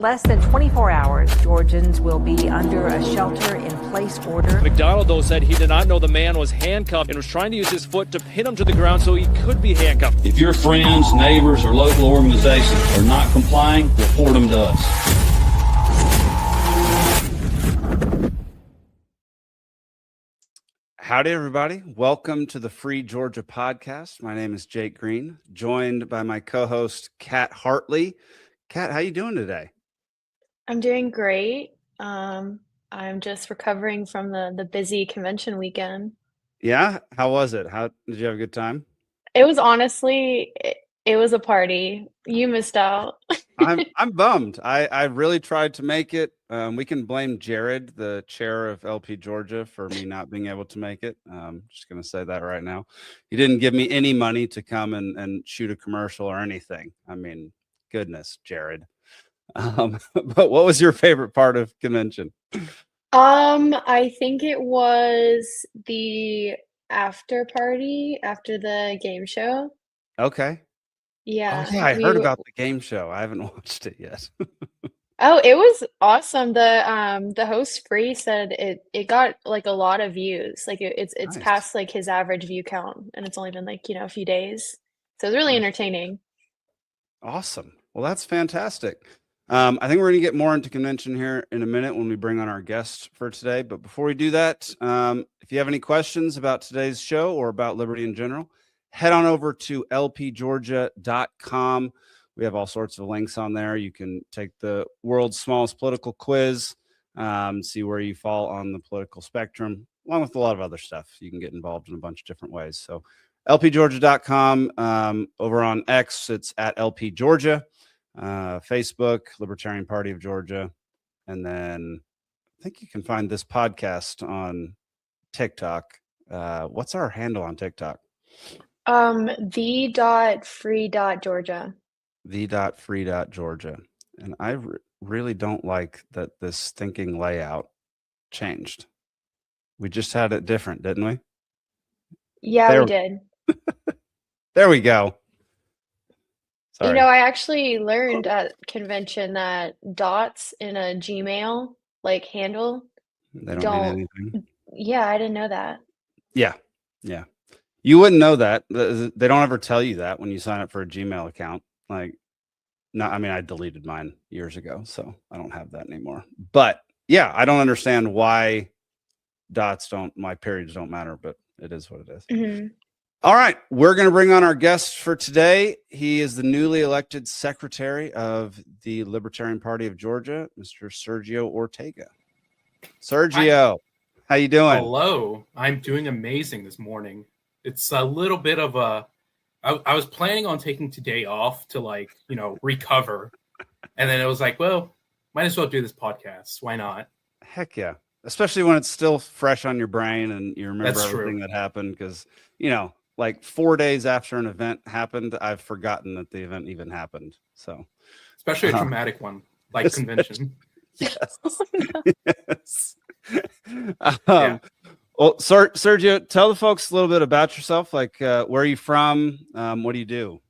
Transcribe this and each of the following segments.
Less than 24 hours, Georgians will be under a shelter-in-place order. McDonald, though, said he did not know the man was handcuffed and was trying to use his foot to pin him to the ground so he could be handcuffed. If your friends, neighbors, or local organizations are not complying, report them to us. Howdy, everybody. Welcome to the Free Georgia podcast. My name is Jake Green, joined by my co-host, Cat Hartley. Cat, how you doing today? I'm doing great. I'm just recovering from the busy convention weekend. Yeah? How was it? How did you have a good time? It was honestly, it was a party. You missed out. I'm bummed. I really tried to make it. We can blame Jared, the chair of LPGeorgia, for me not being able to make it. Just going to say that right now. He didn't give me any money to come and shoot a commercial or anything. I mean, goodness, Jared. But what was your favorite part of convention? I think it was the after party after the game show. Okay. Yeah. Oh, yeah, I heard about the game show. I haven't watched it yet. Oh, it was awesome. The host Free said it got like a lot of views. Like it's Nice. past like his average view count, and it's only been like, a few days. So it's really entertaining. Awesome. Well, that's fantastic. I think we're going to get more into convention here in a minute when we bring on our guest for today. But before we do that, if you have any questions about today's show or about liberty in general, head on over to LPGeorgia.com. We have all sorts of links on there. You can take the world's smallest political quiz, see where you fall on the political spectrum, along with a lot of other stuff. You can get involved in a bunch of different ways. So LPGeorgia.com. Over on X, it's at LPGeorgia. Facebook, Libertarian Party of Georgia. And then I think you can find this podcast on TikTok. What's our handle on TikTok? The.free.georgia. The.free.georgia. And I really don't like that this thinking layout changed. We just had it different, didn't we? Yeah, we did. There we go. Sorry. I actually learned at convention that dots in a Gmail like handle They don't mean anything. Yeah, I didn't know that. Yeah. You wouldn't know that. They don't ever tell you that when you sign up for a Gmail account. I deleted mine years ago, so I don't have that anymore. But yeah, I don't understand why my periods don't matter, but it is what it is. Mm-hmm. All right, we're going to bring on our guest for today. He is the newly elected secretary of the Libertarian Party of Georgia, Mr. Sergio Ortega. Sergio, how you doing? Hello, I'm doing amazing this morning. It's a little bit of I was planning on taking today off to recover. And then it was like, well, might as well do this podcast. Why not? Heck yeah. Especially when it's still fresh on your brain and you remember That's everything true. that happened. Because, 4 days after an event happened, I've forgotten that the event even happened. So, especially a dramatic one like convention. Yes. Yes. Yeah. Well, Sergio, tell the folks a little bit about yourself. Where are you from? What do you do?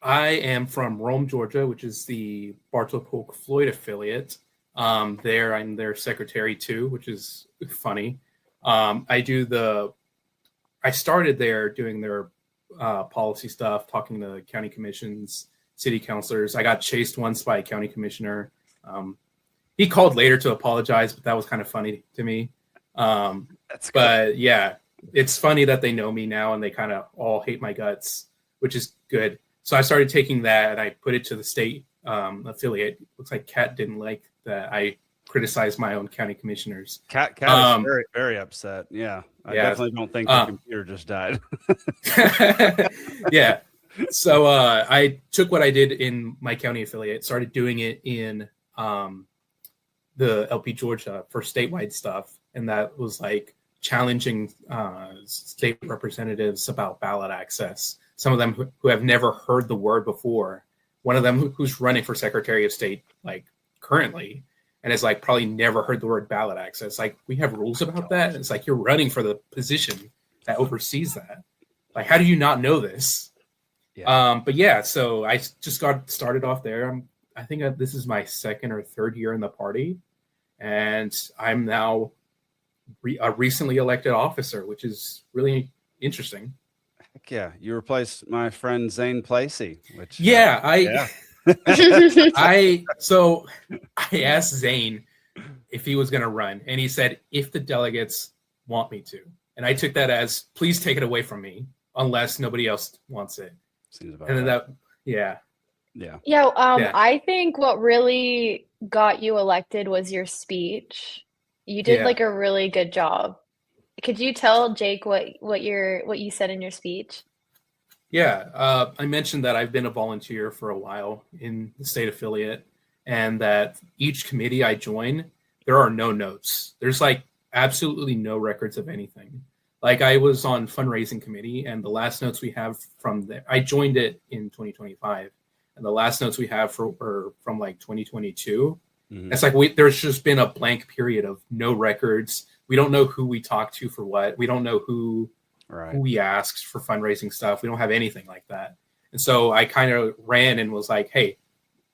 I am from Rome, Georgia, which is the Bartow Polk Floyd affiliate. I'm their secretary too, which is funny. I started there doing their policy stuff, talking to county commissions, city councilors. I got chased once by a county commissioner. He called later to apologize, but that was kind of funny to me. That's good. But yeah, it's funny that they know me now and they kind of all hate my guts, which is good. So I started taking that and I put it to the state affiliate. Looks like Cat didn't like that I criticized my own county commissioners. Cat is very, very upset. Yeah. I definitely don't think the computer just died. Yeah. So I took what I did in my county affiliate, started doing it in the LPGeorgia for statewide stuff. And that was like challenging state representatives about ballot access. Some of them who have never heard the word before. One of them who's running for Secretary of State, currently, and has probably never heard the word ballot access. We have rules about that. And it's you're running for the position that oversees that. How do you not know this? Yeah. But yeah, so I just got started off there. I'm I think this is my second or third year in the party, and I'm now a recently elected officer, which is really interesting. Heck yeah, you replaced my friend Zane Placey, which I asked Zane if he was going to run, and he said if the delegates want me to, and I took that as please take it away from me unless nobody else wants it. Seems about and then right. Yeah. I think what really got you elected was your speech. You did like a really good job. Could you tell Jake what you said in your speech? Yeah, I mentioned that I've been a volunteer for a while in the state affiliate, and that each committee I join, there are no notes. There's like absolutely no records of anything. Like I was on fundraising committee, and the last notes we have from there, I joined it in 2025, and the last notes we have are from like 2022. Mm-hmm. It's like there's just been a blank period of no records. We don't know who we talked to for what. We don't know who we asked for fundraising stuff. We don't have anything like that. And so I kind of ran and was like, hey,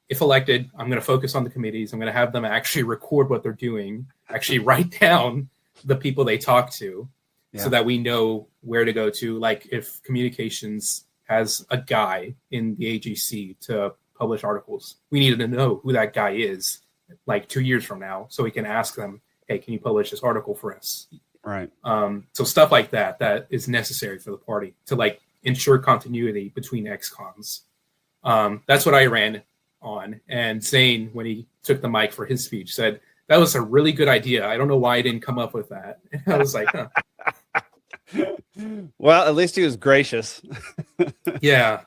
if elected, I'm going to focus on the committees. I'm going to have them actually record what they're doing, actually write down the people they talk to so that we know where to go to. Like if communications has a guy in the AGC to publish articles, we needed to know who that guy is like 2 years from now so we can ask them, hey, can you publish this article for us? Right. So stuff like that is necessary for the party to like ensure continuity between ex-cons. That's what I ran on. And Zane, when he took the mic for his speech, said, that was a really good idea. I don't know why I didn't come up with that. And I was like, huh. Well, at least he was gracious. Yeah.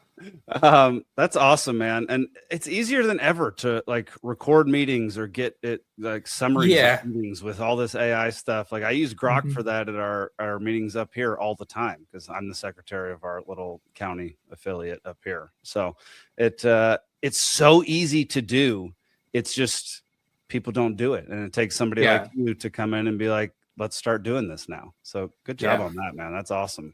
That's awesome, man. And it's easier than ever to like record meetings or get it like summaries of meetings with all this AI stuff. Like I use Grok for that at our meetings up here all the time because I'm the secretary of our little county affiliate up here. So it's so easy to do. It's just people don't do it. And it takes somebody like you to come in and be like, let's start doing this now. So good job on that, man. That's awesome.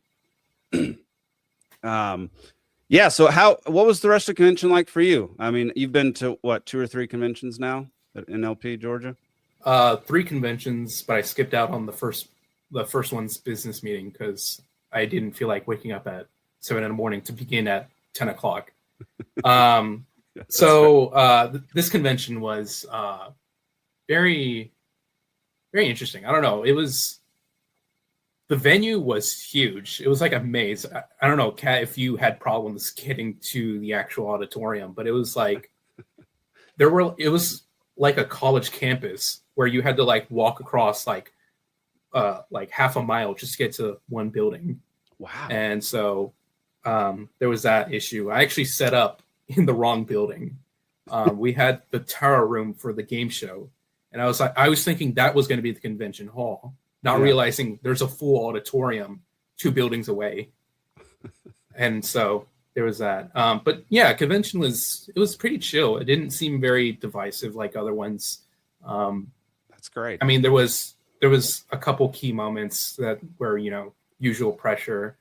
Yeah. So what was the rest of the convention like for you? I mean, you've been to what, 2 or 3 conventions now in LP Georgia? 3 conventions, but I skipped out on the first one's business meeting because I didn't feel like waking up at 7 a.m. to begin at 10 o'clock. This convention was very, very interesting. I don't know. The venue was huge. It was like a maze. I don't know, Kat, if you had problems getting to the actual auditorium, but it was like it was like a college campus where you had to like walk across like half a mile just to get to one building. Wow. And so there was that issue. I actually set up in the wrong building. We had the tower room for the game show, and I was thinking that was going to be the convention hall. Not realizing there's a full auditorium 2 buildings away. And so there was that. But yeah, convention was pretty chill. It didn't seem very divisive like other ones. That's great. I mean, there was a couple key moments that were, usual pressure.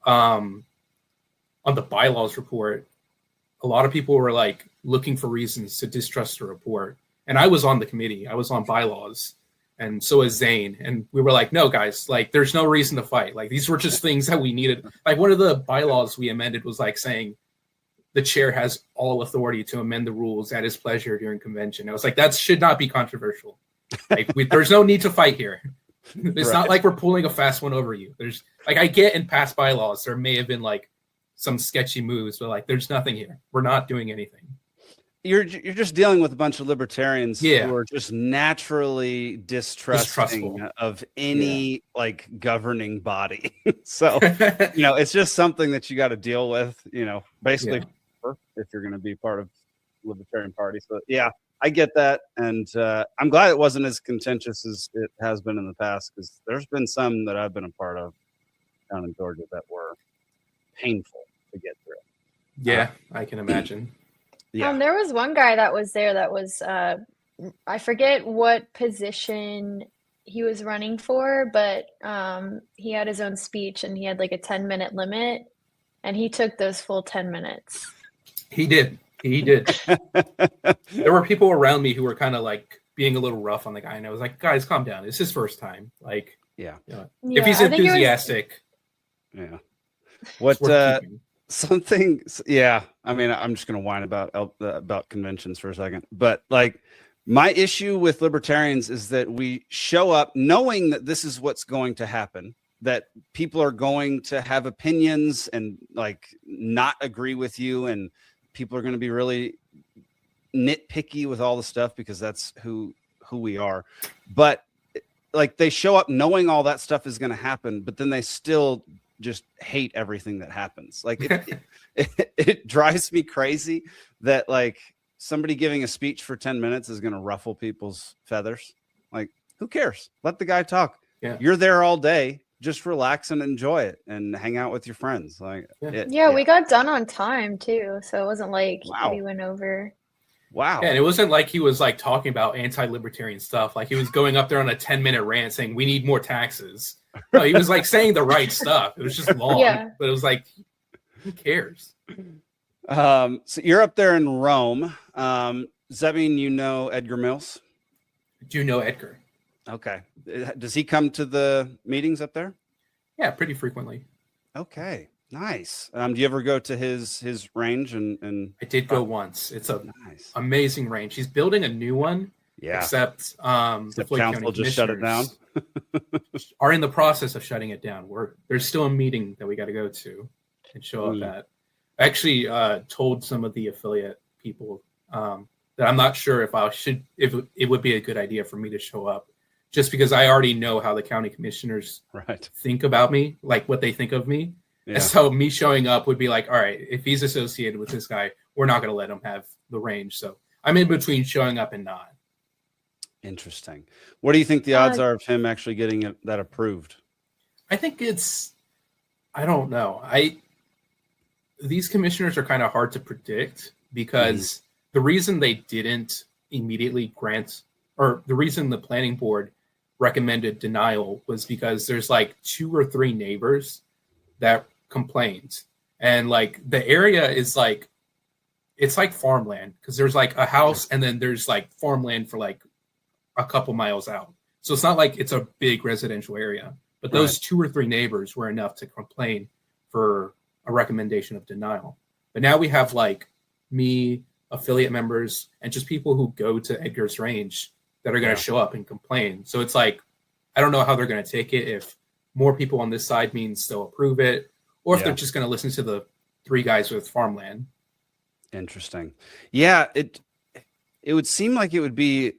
On the bylaws report, a lot of people were like looking for reasons to distrust the report. And I was on the committee. I was on bylaws. And so is Zane. And we were like, no, guys, like, there's no reason to fight. Like, these were just things that we needed. Like, one of the bylaws we amended was like saying the chair has all authority to amend the rules at his pleasure during convention. I was like, that should not be controversial. Like, there's no need to fight here. It's not like we're pulling a fast one over you. There's like, I get in past bylaws, there may have been like some sketchy moves, but like, there's nothing here. We're not doing anything. You're just dealing with a bunch of libertarians who are just naturally distrusting of any like governing body. So, it's just something that you got to deal with, basically if you're going to be part of the Libertarian Party. So yeah, I get that. And I'm glad it wasn't as contentious as it has been in the past, because there's been some that I've been a part of down in Georgia that were painful to get through. Yeah, I can imagine. Yeah. There was one guy that was there that was, I forget what position he was running for, but he had his own speech and he had like a 10-minute limit, and he took those full 10 minutes. He did. He did. There were people around me who were kind of like being a little rough on the guy, and I was like, guys, calm down. It's his first time. Like, yeah. If he's enthusiastic, What something? Yeah. I mean, I'm just gonna whine about conventions for a second, but like, my issue with libertarians is that we show up knowing that this is what's going to happen, that people are going to have opinions and like not agree with you, and people are going to be really nitpicky with all the stuff because that's who we are. But like, they show up knowing all that stuff is going to happen, but then they still just hate everything that happens. Like it drives me crazy that like somebody giving a speech for 10 minutes is going to ruffle people's feathers. Like, who cares? Let the guy talk. Yeah. You're there all day. Just relax and enjoy it and hang out with your friends. Like, we got done on time too. So it wasn't like we went over. Wow. Yeah, and it wasn't like he was like talking about anti-libertarian stuff. Like he was going up there on a 10-minute rant saying we need more taxes. No, he was like saying the right stuff. It was just long, but it was like, who cares? So you're up there in Rome. Does that mean you know Edgar Mills? Do you know Edgar? Okay. Does he come to the meetings up there? Yeah, pretty frequently. Okay. Nice. Do you ever go to his range? And I did go once. It's a amazing range. He's building a new one. Yeah. Except the Floyd council County just shut it down. Are in the process of shutting it down. There's still a meeting that we got to go to and show up at. I actually told some of the affiliate people that I'm not sure if it would be a good idea for me to show up, just because I already know how the county commissioners think about me, like what they think of me. Yeah. And so me showing up would be like, all right, if he's associated with this guy, we're not going to let him have the range. So I'm in between showing up and not. Interesting. What do you think the odds are of him actually getting that approved? I think I don't know. These commissioners are kind of hard to predict because the reason they didn't immediately grant, or the reason the planning board recommended denial, was because there's like 2 or 3 neighbors that complained. And like the area is like, it's like farmland because there's like a house and then there's like farmland for like a couple miles out. So it's not like it's a big residential area, but those 2 or 3 neighbors were enough to complain for a recommendation of denial. But now we have like me, affiliate members, and just people who go to Edgar's range that are going to show up and complain. So it's like, I don't know how they're going to take it, if more people on this side means they'll approve it, or if they're just going to listen to the 3 guys with farmland. Interesting. Yeah, it would seem like it would be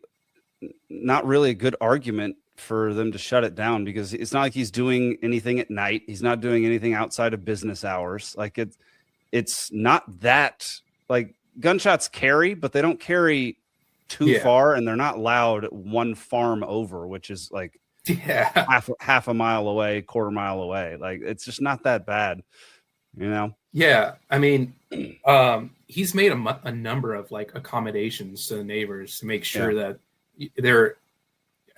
not really a good argument for them to shut it down, because it's not like he's doing anything at night. He's not doing anything outside of business hours. Like it's not that, like, gunshots carry, but they don't carry too far, and they're not loud 1 farm over, which is like half a mile away, quarter mile away. Like, it's just not that bad, you know? Yeah. I mean, he's made a number of like accommodations to the neighbors to make sure that they're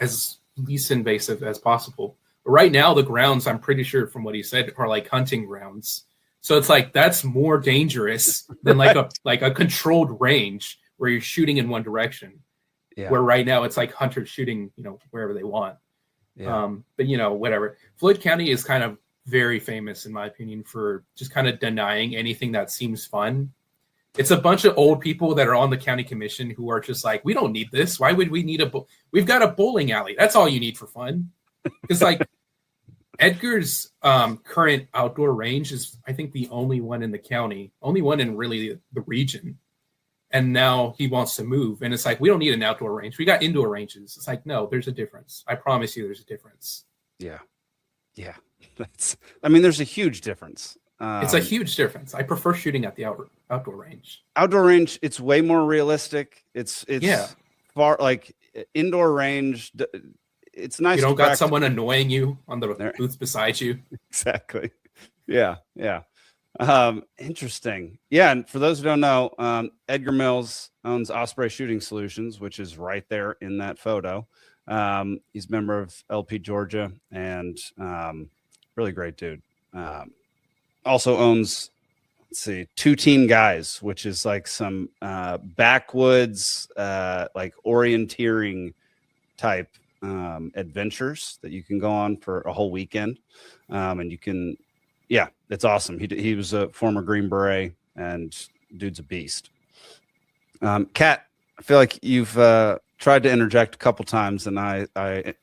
as least invasive as possible. But right now, the grounds, I'm pretty sure from what he said, are like hunting grounds. So it's like, that's more dangerous than like a controlled range where you're shooting in one direction. Yeah. Where right now it's like hunters shooting, wherever they want. Yeah. But whatever. Floyd County is kind of very famous, in my opinion, for just kind of denying anything that seems fun. It's a bunch of old people that are on the county commission who are just like, we don't need this. Why would we need we've got a bowling alley. That's all you need for fun. Because like Edgar's current outdoor range is, I think, the only one in the county, only one in really the region. And now he wants to move. And it's like, we don't need an outdoor range. We got indoor ranges. It's like, no, there's a difference. I promise you there's a difference. Yeah. Yeah. There's a huge difference. It's a huge difference. I prefer shooting at the outdoor range. Outdoor range, it's way more realistic. It's far, like indoor range. It's nice. You don't got someone annoying you on the booth beside you. Exactly. Yeah. Yeah. Interesting. Yeah. And for those who don't know, Edgar Mills owns Osprey Shooting Solutions, which is right there in that photo. He's a member of LPGeorgia and really great dude. Also owns see, 2 Teen Guys, which is like some backwoods, like orienteering type adventures that you can go on for a whole weekend. And you can, yeah, it's awesome. He was a former Green Beret, and dude's a beast. Kat, I feel like you've tried to interject a couple times and I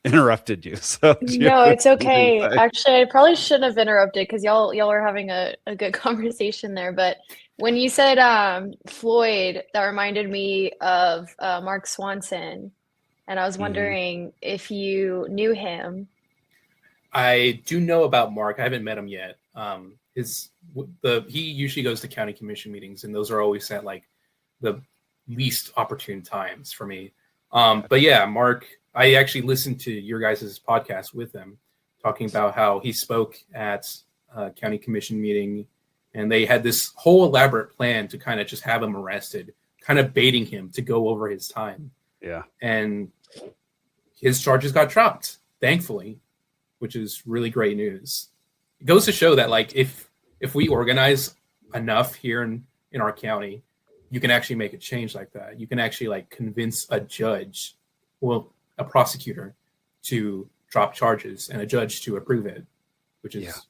interrupted you. So no, it's okay. Actually, I probably shouldn't have interrupted because y'all are having a good conversation there. But when you said Floyd, that reminded me of Mark Swanson, and I was wondering if you knew him. I do know about Mark. I haven't met him yet. He usually goes to county commission meetings, and those are always at like the least opportune times for me. But yeah, Mark, I actually listened to your guys' podcast with him, talking about how he spoke at a county commission meeting, and they had this whole elaborate plan to kind of just have him arrested, kind of baiting him to go over his time. Yeah. And his charges got dropped, thankfully, which is really great news. It goes to show that like if we organize enough here in our county, you can actually make a change like that. You can actually like convince a judge, well, a prosecutor, to drop charges and a judge to approve it, which is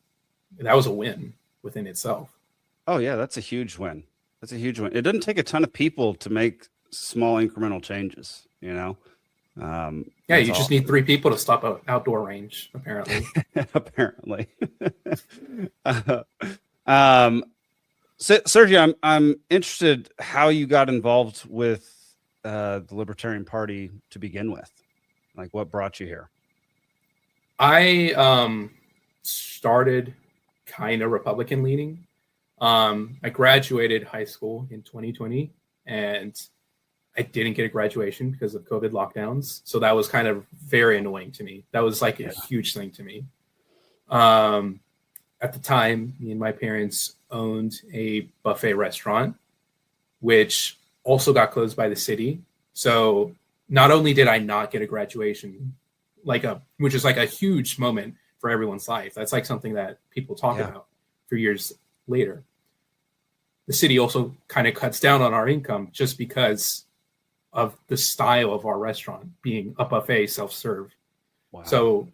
that was a win within itself. Oh yeah, that's a huge win. That's a huge win. It doesn't take a ton of people to make small incremental changes, you know. Yeah, you just need 3 people to stop an outdoor range, apparently. Apparently. Sergio, I'm interested how you got involved with the Libertarian Party to begin with. Like, what brought you here? I started kind of Republican leaning. I graduated high school in 2020, and I didn't get a graduation because of COVID lockdowns. So that was kind of very annoying to me. That was like a huge thing to me. At the time, me and my parents owned a buffet restaurant, which also got closed by the city. So not only did I not get a graduation, which is like a huge moment for everyone's life. That's like something that people talk about for years later. The city also kind of cuts down on our income just because of the style of our restaurant being a buffet self-serve. Wow. So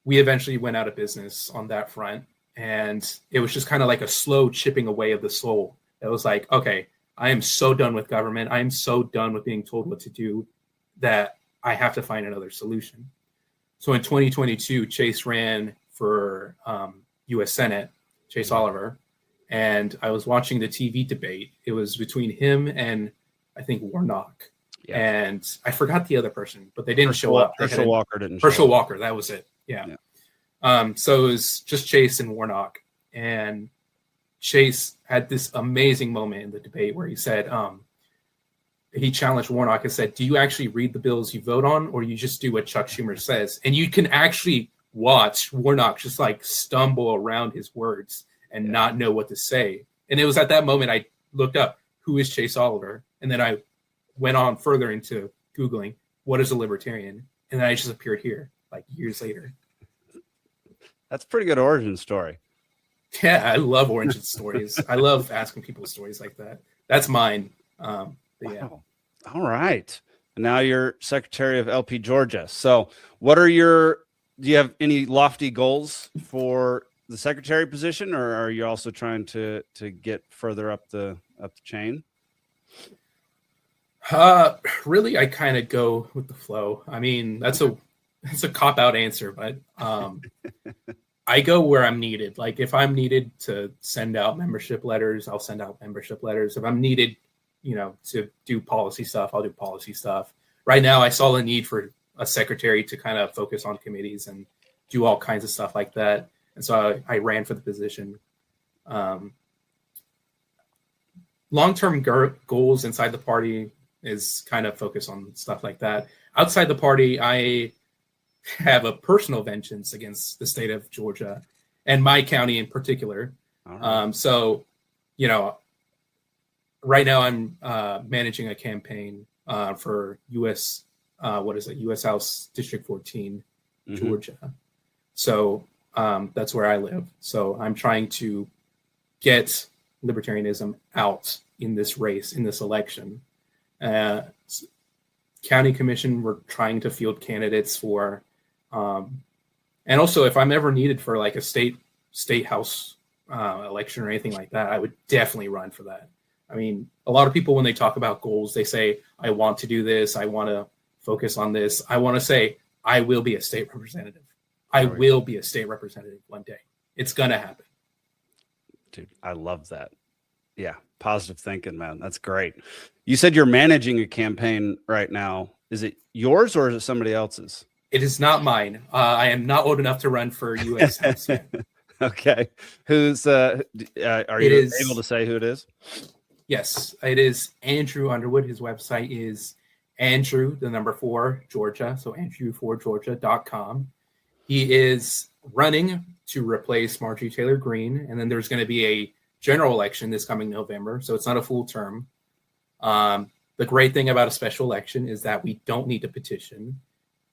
we eventually went out of business on that front. And it was just kind of like a slow chipping away of the soul. It was like, okay, I am so done with government. I am so done with being told what to do that I have to find another solution. So in 2022, Chase ran for U.S. Senate, Chase Oliver, and I was watching the TV debate. It was between him and I think Warnock. Yeah. And I forgot the other person, but they didn't show up. Herschel Walker didn't show up. Herschel Walker, that was it. Yeah. So it was just Chase and Warnock. And Chase had this amazing moment in the debate where he said, he challenged Warnock and said, do you actually read the bills you vote on, or you just do what Chuck Schumer says? And you can actually watch Warnock just like stumble around his words and not know what to say. And it was at that moment I looked up, who is Chase Oliver? And then I went on further into Googling, what is a libertarian? And then I just appeared here like years later. That's a pretty good origin story. Yeah, I love origin stories. I love asking people stories like that. That's mine. Wow. All right. And now you're Secretary of LPGeorgia. So do you have any lofty goals for the secretary position, or are you also trying to get further up the chain? Really, I kind of go with the flow. I mean, that's a cop-out answer, but I go where I'm needed. Like if I'm needed to send out membership letters, I'll send out membership letters. If I'm needed, to do policy stuff, I'll do policy stuff. Right now, I saw the need for a secretary to kind of focus on committees and do all kinds of stuff like that. And so I ran for the position. Long-term goals inside the party is kind of focus on stuff like that. Outside the party, I have a personal vengeance against the state of Georgia and my county in particular. Right. So, right now I'm managing a campaign for U.S. U.S. House District 14, Georgia. So that's where I live. So I'm trying to get libertarianism out in this race, in this election. County commission, we're trying to field candidates for, and also if I'm ever needed for like a state house election or anything like that, I would definitely run for that. I mean, a lot of people, when they talk about goals, they say, I want to do this, I want to focus on this. I want to say, I will be a state representative. I will be a state representative one day. It's going to happen. Dude, I love that. Yeah. Positive thinking, man. That's great. You said you're managing a campaign right now. Is it yours or is it somebody else's? It is not mine. I am not old enough to run for U.S. House yet. Okay. Who's, are you able to say who it is? Yes, it is Andrew Underwood. His website is Andrew, 4, Georgia. So Andrew4Georgia.com. He is running to replace Marjorie Taylor Greene. And then there's going to be a general election this coming November. So it's not a full term. The great thing about a special election is that we don't need to petition.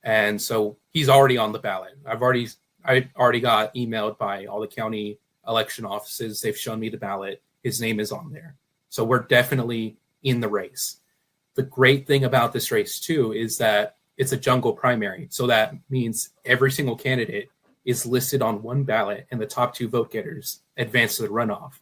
And so he's already on the ballot. I already got emailed by all the county election offices. They've shown me the ballot. His name is on there. So we're definitely in the race. The great thing about this race, too, is that it's a jungle primary. So that means every single candidate is listed on one ballot, and the top 2 vote getters advance to the runoff.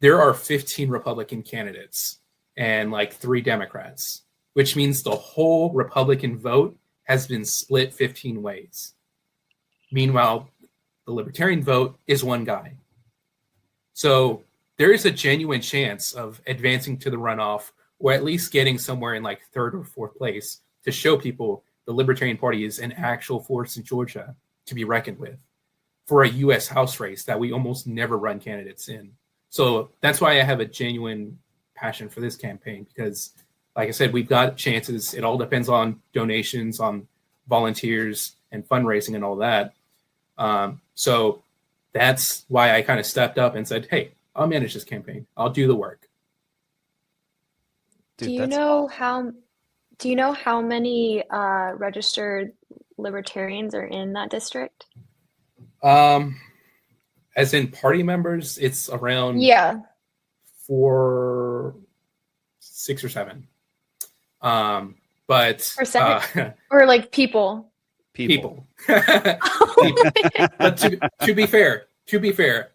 There are 15 Republican candidates and like 3 Democrats, which means the whole Republican vote has been split 15 ways. Meanwhile, the Libertarian vote is one guy. So there is a genuine chance of advancing to the runoff, or at least getting somewhere in like 3rd or 4th place, to show people the Libertarian Party is an actual force in Georgia to be reckoned with for a U.S. House race that we almost never run candidates in. So that's why I have a genuine passion for this campaign, because like I said, we've got chances. It all depends on donations, on volunteers and fundraising and all that. So that's why I kind of stepped up and said, hey, I'll manage this campaign. I'll do the work. Dude, do you know how many registered libertarians are in that district? As in party members, it's around 6 or 7. But or like people. But to be fair,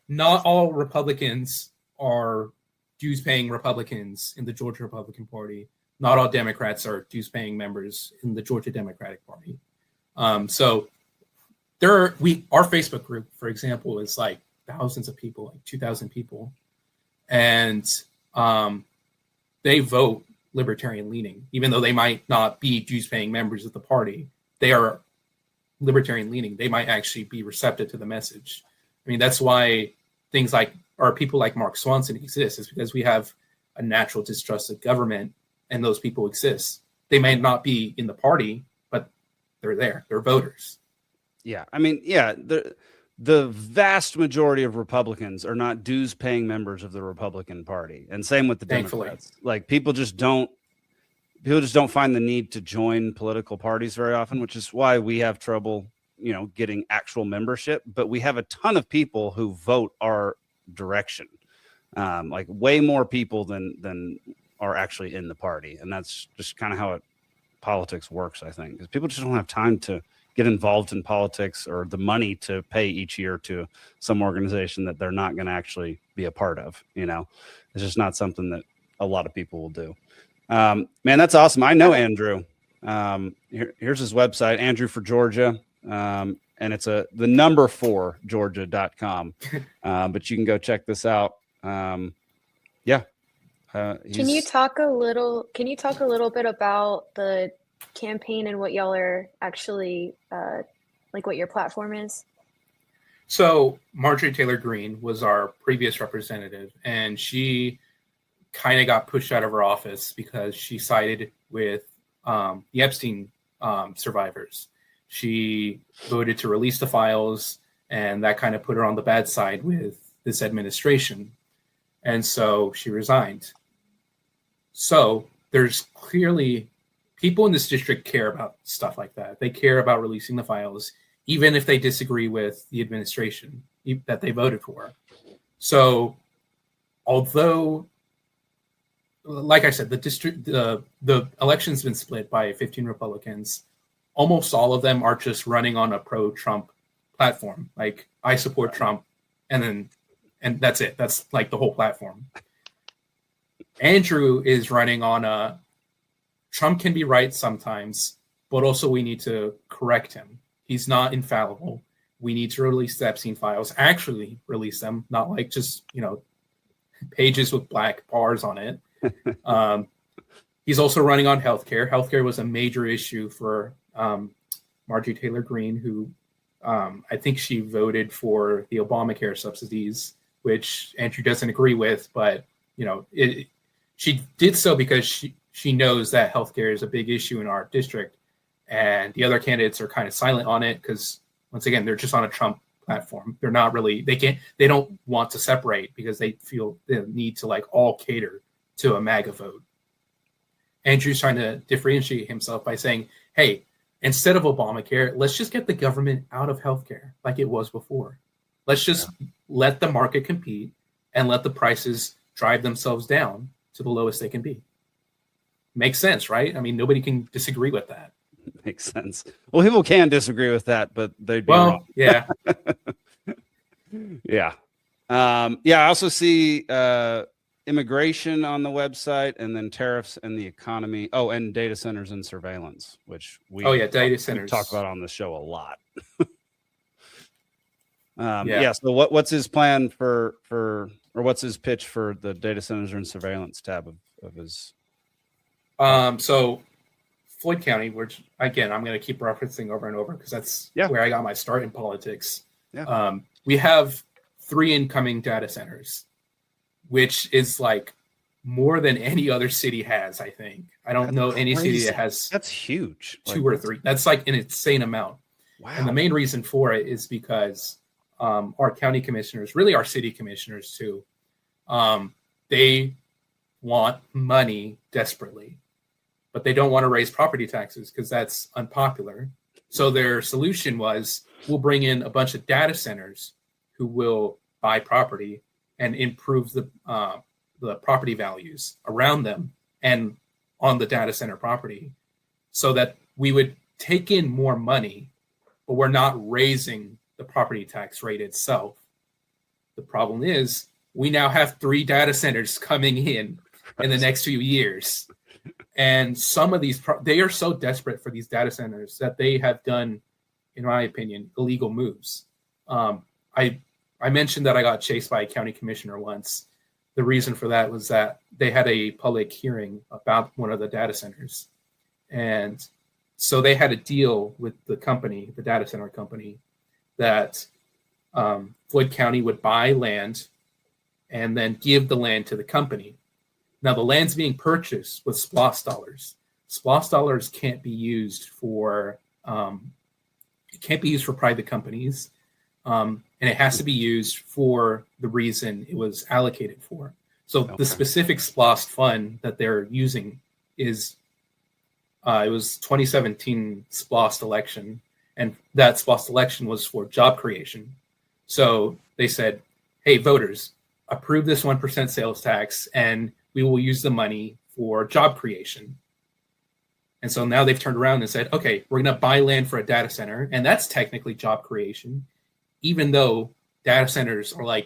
not all Republicans are dues-paying Republicans in the Georgia Republican Party. Not all Democrats are dues-paying members in the Georgia Democratic Party. So our Facebook group, for example, is like thousands of people, like 2,000 people, and they vote libertarian leaning, even though they might not be dues-paying members of the party. They are libertarian leaning. They might actually be receptive to the message. I mean, that's why things like, or people like Mark Swanson exist, is because we have a natural distrust of government, and those people exist. They may not be in the party, but they're there. They're voters. Yeah. I mean, yeah, the vast majority of Republicans are not dues-paying members of the Republican Party, and same with the Democrats. Like people just don't find the need to join political parties very often, which is why we have trouble, getting actual membership. But we have a ton of people who vote our direction, like way more people than are actually in the party, and that's just kind of how politics works, I think, because people just don't have time to get involved in politics or the money to pay each year to some organization that they're not going to actually be a part of. It's just not something that a lot of people will do. Man, that's awesome. I know Andrew. Here's his website, Andrew for Georgia. And it's the number 4 Georgia.com. But you can go check this out. Yeah. Can you talk a little bit about the campaign and what y'all are actually like what your platform is? So Marjorie Taylor Greene was our previous representative, and she kind of got pushed out of her office because she sided with the Epstein survivors. She voted to release the files, and that kind of put her on the bad side with this administration. And so she resigned. So there's clearly people in this district care about stuff like that. They care about releasing the files, even if they disagree with the administration that they voted for. So although, like I said, the election's been split by 15 Republicans. Almost all of them are just running on a pro-Trump platform. Like, I support Trump, and that's it. That's like the whole platform. Andrew is running on a Trump can be right sometimes, but also we need to correct him. He's not infallible. We need to release the Epstein files, actually release them, not like just, pages with black bars on it. He's also running on healthcare. Healthcare was a major issue for Marjorie Taylor Greene, who I think she voted for the Obamacare subsidies, which Andrew doesn't agree with, but she did so because she knows that healthcare is a big issue in our district, and the other candidates are kind of silent on it because, once again, they're just on a Trump platform. They're not really, they don't want to separate because they feel the need to all cater to a MAGA vote. Andrew's trying to differentiate himself by saying, hey, instead of Obamacare, let's just get the government out of healthcare like it was before. Let's just let the market compete and let the prices drive themselves down to the lowest they can be. Makes sense, right? I mean, nobody can disagree with that. Makes sense. Well, people can disagree with that, but they'd be wrong. Yeah. Yeah. I also see immigration on the website, and then tariffs and the economy. Oh, and data centers and surveillance, which data centers talk about on the show a lot. So what's his plan for or what's his pitch for the data centers and surveillance tab of his? So Floyd County, which again I'm going to keep referencing over and over because that's where I got my start in politics. Yeah. We have 3 incoming data centers, which is more than any other city has. I think I don't know any city that has. That's huge. 2 or 3. That's an insane amount. Wow. And the main reason for it is because our county commissioners, really our city commissioners too, they want money desperately, but they don't want to raise property taxes because that's unpopular. So their solution was, we'll bring in a bunch of data centers who will buy property and improve the property values around them and on the data center property, so that we would take in more money, but we're not raising the property tax rate itself. The problem is we now have 3 data centers coming in the next few years. And some of these, they are so desperate for these data centers that they have done, in my opinion, illegal moves. I mentioned that I got chased by a county commissioner once. The reason for that was that they had a public hearing about one of the data centers. And so they had a deal with the company, the data center company, that Floyd County would buy land and then give the land to the company. Now, the land's being purchased with SPLOST dollars. SPLOST dollars can't be used for private companies, and it has to be used for the reason it was allocated for. So the specific SPLOST fund that they're using is it was 2017 SPLOST election, and that SPLOST election was for job creation. So they said, hey, voters, approve this 1% sales tax, and we will use the money for job creation. And so now they've turned around and said, okay, we're going to buy land for a data center, and that's technically job creation, even though data centers are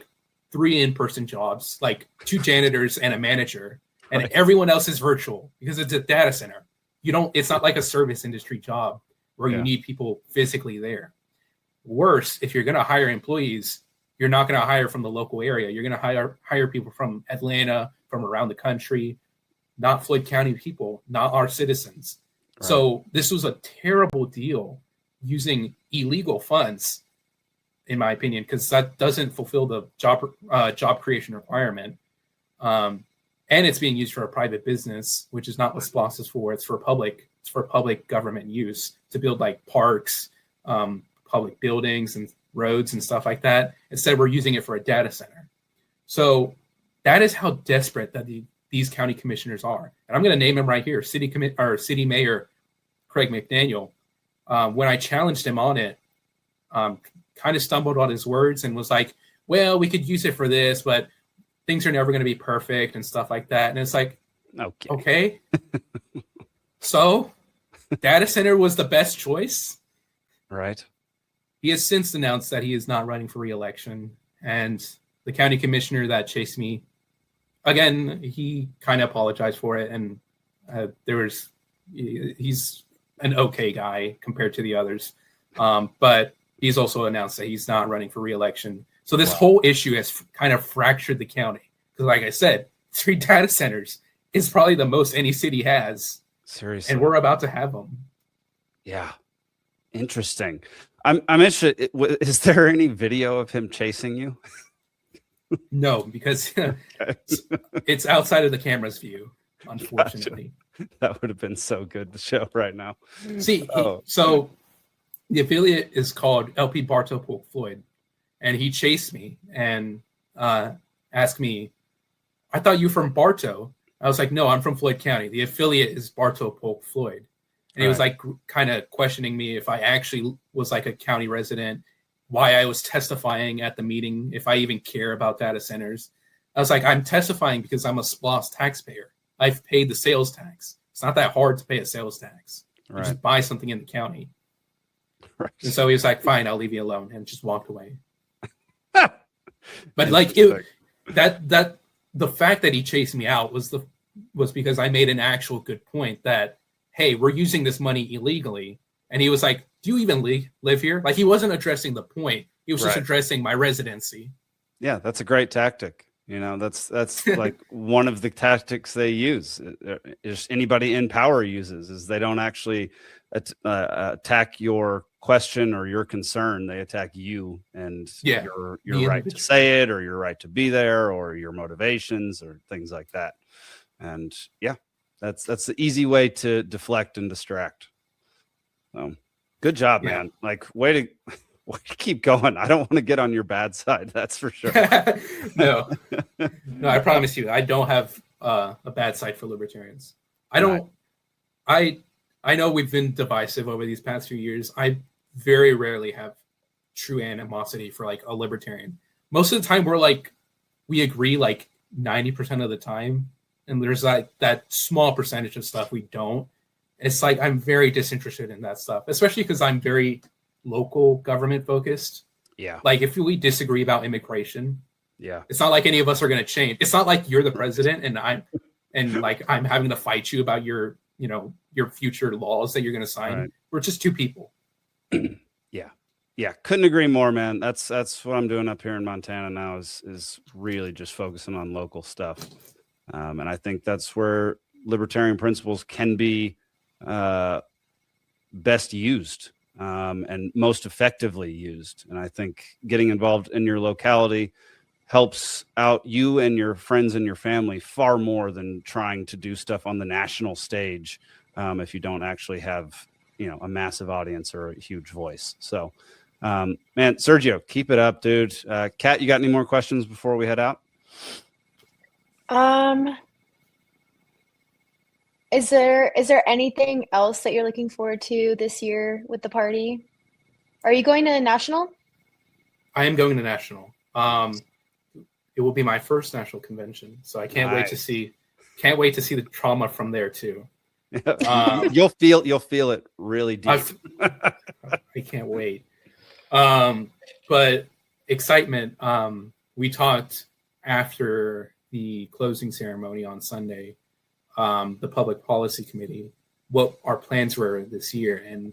3 in-person jobs, 2 janitors and a manager, and everyone else is virtual because it's a data center. It's not like a service industry job where you need people physically there. Worse, if you're going to hire employees, you're not going to hire from the local area. You're going to hire people from Atlanta, from around the country, not Floyd County people, not our citizens. Right. So this was a terrible deal using illegal funds, in my opinion, because that doesn't fulfill the job creation requirement. And it's being used for a private business, which is not what SPLOST is for. It's for public government use to build parks, public buildings and roads and stuff like that. Instead, we're using it for a data center. So that is how desperate that these county commissioners are. And I'm going to name him right here, City Mayor Craig McDaniel. When I challenged him on it, kind of stumbled on his words and was like, well, we could use it for this, but things are never going to be perfect and stuff like that. And it's like, okay. So data center was the best choice. Right. He has since announced that he is not running for re-election. And the county commissioner that chased me, again, he kind of apologized for it. And he's an okay guy compared to the others. But he's also announced that he's not running for re-election. So this whole issue has kind of fractured the county. Because like I said, 3 data centers is probably the most any city has. Seriously. And we're about to have them. Yeah. Interesting. I'm interested. Is there any video of him chasing you? No, because it's outside of the camera's view, unfortunately. Gotcha. That would have been so good to show right now. See, so the affiliate is called LP Bartow Polk Floyd, and he chased me and asked me, I thought you were from Bartow. I was like, no, I'm from Floyd County. The affiliate is Bartow Polk Floyd. And he was like kind of questioning me if I actually was like a county resident, why I was testifying at the meeting, if I even care about data centers. I was like, I'm testifying because I'm a SPLOST taxpayer. I've paid the sales tax. It's not that hard to pay a sales tax. You just buy something in the county. Right. And so he was like, fine, I'll leave you alone, and just walked away. But like that the fact that he chased me out was because I made an actual good point that, hey, we're using this money illegally. And he was like, do you even live here? Like, he wasn't addressing the point. He was just addressing my residency. Yeah, that's a great tactic. You know, that's like one of the tactics they use. Is anybody in power uses is they don't actually attack your question or your concern. They attack you and your right to say it, or your right to be there, or your motivations, or things like that. And yeah, that's the easy way to deflect and distract. So good job, man. Like, way to keep going. I don't want to get on your bad side. That's for sure. No, I promise you, I don't have a bad side for libertarians. I know we've been divisive over these past few years. I very rarely have true animosity for like a libertarian. Most of the time we agree like 90% of the time. And there's like that small percentage of stuff we don't. It's like I'm very disinterested in that stuff, especially because I'm very local government focused. Yeah. Like if we disagree about immigration, it's not like any of us are going to change. It's not like you're the president and I'm having to fight you about your future laws that you're going to sign. Right. We're just two people. Yeah. Couldn't agree more, man. That's what I'm doing up here in Montana now is really just focusing on local stuff. And I think that's where libertarian principles can be best used and most effectively used. And I think getting involved in your locality helps out you and your friends and your family far more than trying to do stuff on the national stage if you don't actually have, a massive audience or a huge voice. So, man, Sergio, keep it up, dude. Kat, you got any more questions before we head out? Is there anything else that you're looking forward to this year with the party? Are you going to national? I am going to national. It will be my first national convention, so I can't wait to see the trauma from there too. You'll feel it really deep. I can't wait. But excitement. We talked after the closing ceremony on Sunday, the public policy committee, what our plans were this year. And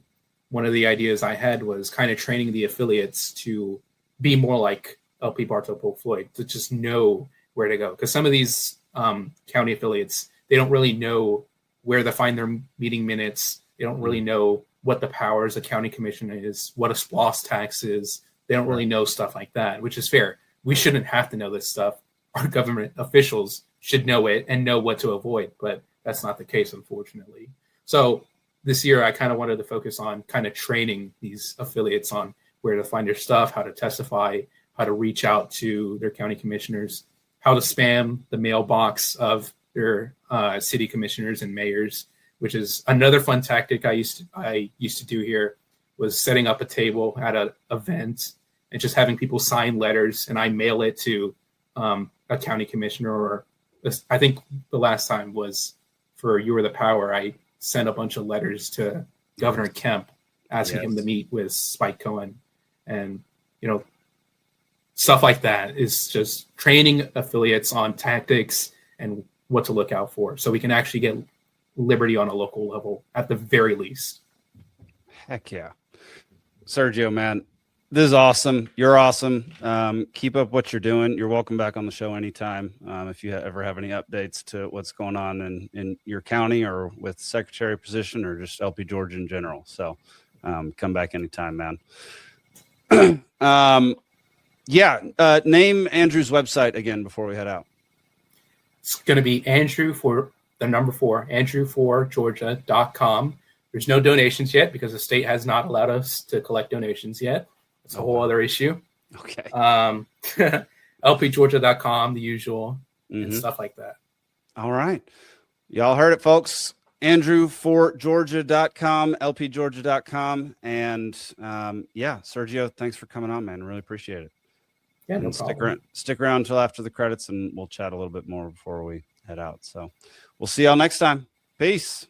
one of the ideas I had was kind of training the affiliates to be more like LP Bartow Polk Floyd, to just know where to go. Because some of these county affiliates, they don't really know where to find their meeting minutes. They don't really know what the powers of county commission is, what a SPLOST tax is. They don't really know stuff like that, which is fair. We shouldn't have to know this stuff. Our government officials should know it and know what to avoid, but that's not the case, unfortunately. So this year, I kind of wanted to focus on kind of training these affiliates on where to find their stuff, how to testify, how to reach out to their county commissioners, how to spam the mailbox of their city commissioners and mayors, which is another fun tactic I used to do here, was setting up a table at an event and just having people sign letters, and I mail it to a county commissioner, or I think the last time was for You Are the Power. I sent a bunch of letters to Governor Kemp asking him to meet with Spike Cohen, and stuff like that is just training affiliates on tactics and what to look out for, so we can actually get liberty on a local level at the very least. Heck yeah. Sergio, man, this is awesome. You're awesome. Keep up what you're doing. You're welcome back on the show anytime. If you ever have any updates to what's going on in your county or with secretary position or just LP Georgia in general. So come back anytime, man. Name Andrew's website again before we head out. It's going to be Andrew for the number 4, andrewforgeorgia.com. There's no donations yet because the state has not allowed us to collect donations yet. It's a whole other issue. Okay. LPGeorgia.com, the usual, and stuff like that. All right. Y'all heard it, folks. AndrewForGeorgia.com, LPGeorgia.com. And Sergio, thanks for coming on, man. Really appreciate it. Yeah, no problem. Stick around until after the credits and we'll chat a little bit more before we head out. So we'll see y'all next time. Peace.